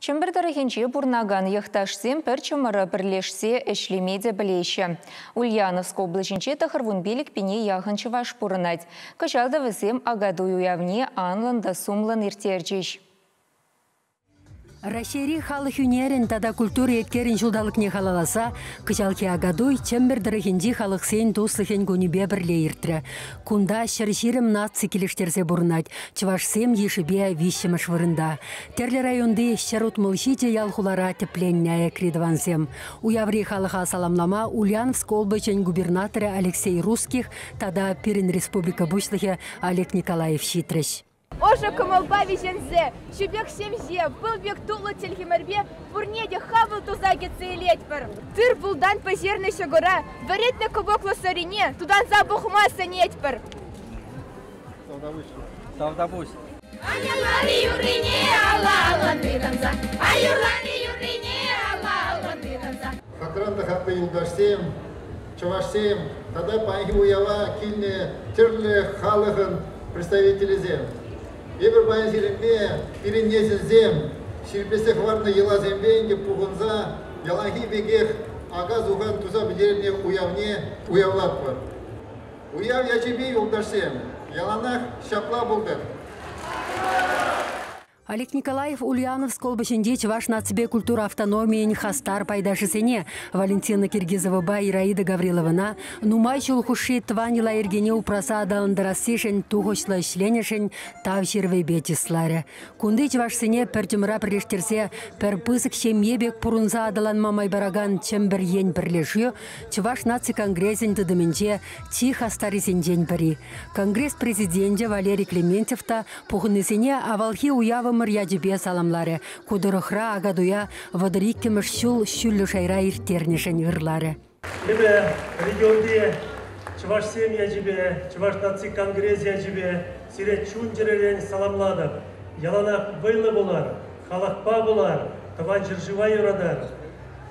Чембердерахенче бурнаган яхташсем пір чымыры бірлешсе эшлемеде білеші. Ульяновск облачынче тахырвун белік пене яғынчы ваш пұрынад. Кышалда візем агаду уявне анланда сумлан иртерчеш. Рашери халы хүнерін тада культура еткерін жылдалық не халаласа, кычалки агадуй чембердірі халық сейін туслыхен гөнібе бірле иртірі. Кунда шырширым наци келіштерсе бұрынад, чывашсем ешібе вишіміш вырында. Терлі районды шарут мылшите ялхулара тепленняя кридвансем. Уяври халыха саламлама Ульяновск облачен губернаторы Алексей Русских, тада Пирин республика Бушлыхе Олег Николаев Щитрыш. Ожа камалба вижензе, шубек семзе, был бек тулу тельхимарбе, фурнеде хавал тузагеце и летьпер. Тыр булдан позерный шагора, дворет на кубок лосарине, тудан забух масса нетьпер. Савдабусь. Аюрлани юрине, алалан виданза, аюрлани юрине, алалан виданза. Хатранда хапы юлдашсем, чавашсем, тогда панхи уява кильне терле халыхын представители зем. Ебір байын сиренме, пиреннезін зем, ширпесе хварны ела зембенге пуғынза, яланхи бегех ага зуған туза бідеріне уявлат бар. Уяв ячебей ұлдашсем, яланах шапла бұлдыр. Олег Николаев Ульяновск облачынде чываш нацбе культура автономиян хастар пайдашысене Валентина Киргизова ба Ираида Гавриловна нумай чулхуши тванила ергене упраса адаландарасышен тухочлы ішленешен тав шервей бетисларе. Кунды чывашсене пертюмра прилештерсе пер пысык шемебек пурунза адаланма майбараган чембер ен бірлеші, чываш наци конгрессен тыдымынче ти хастарисен день пари. Конгресс президенте Валерий Клементьевта пухынысене авалхи уявы Марьяджибе саламларе, кудырыхра агадуя вадриккемеш шүллі шайра иртернешен ғырларе. Бебе регионде чываш семья жібе, чываш наци конгресс жібе, сире чунжерелен саламлады. Яланақ вайлы болар, халақпа болар, тыван жыржыва юрадар.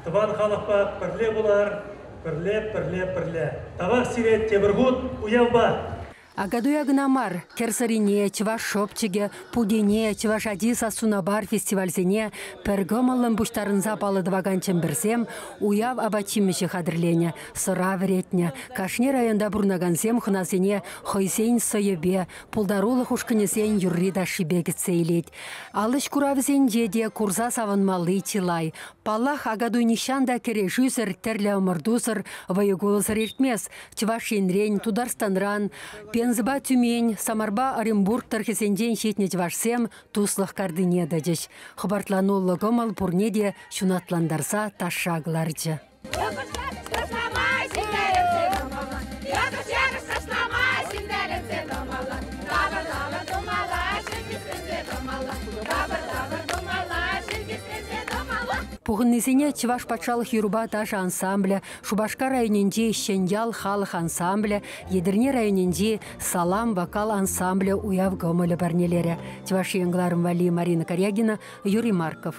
Тыван халақпа пірле болар, пірле. Тавақ сире тебіргут уявба. Агадуя гнамар, керсарине, чываш шопчеге, пудене, чываш адиса сунабар фестивальсене, пергомалым буштарынза палыдваган чемберсем, уяв абачимеше хадырлене, сыра веретне, кашне районда бурнагансем хынасене хойсейн сойебе, пулдарулы хушкынесен юррида шибегет сейлет. Алыш куравзен деде курса савынмалы чилай. Паллах агадуй нишанда керешюсер, терле омырдусыр, вайыгулысыр ертмес, чываш енрен, тударстанран, Пензба Тюмень, Самарба Оренбург тархесенден шетнет вашсем туслых кардыне дадеш. Хабартланулы гомал пурнеде шунатландарса ташагларчы. Пуғыннесене Чываш патшалық Юруба таш ансамбля, Шубашка районенде Шеньял халық ансамбля, Едірне районенде Салам вокал ансамбля уяв гомылы барнелері. Чываш еңгларым Вали Марина Корягина, Юрий Марков.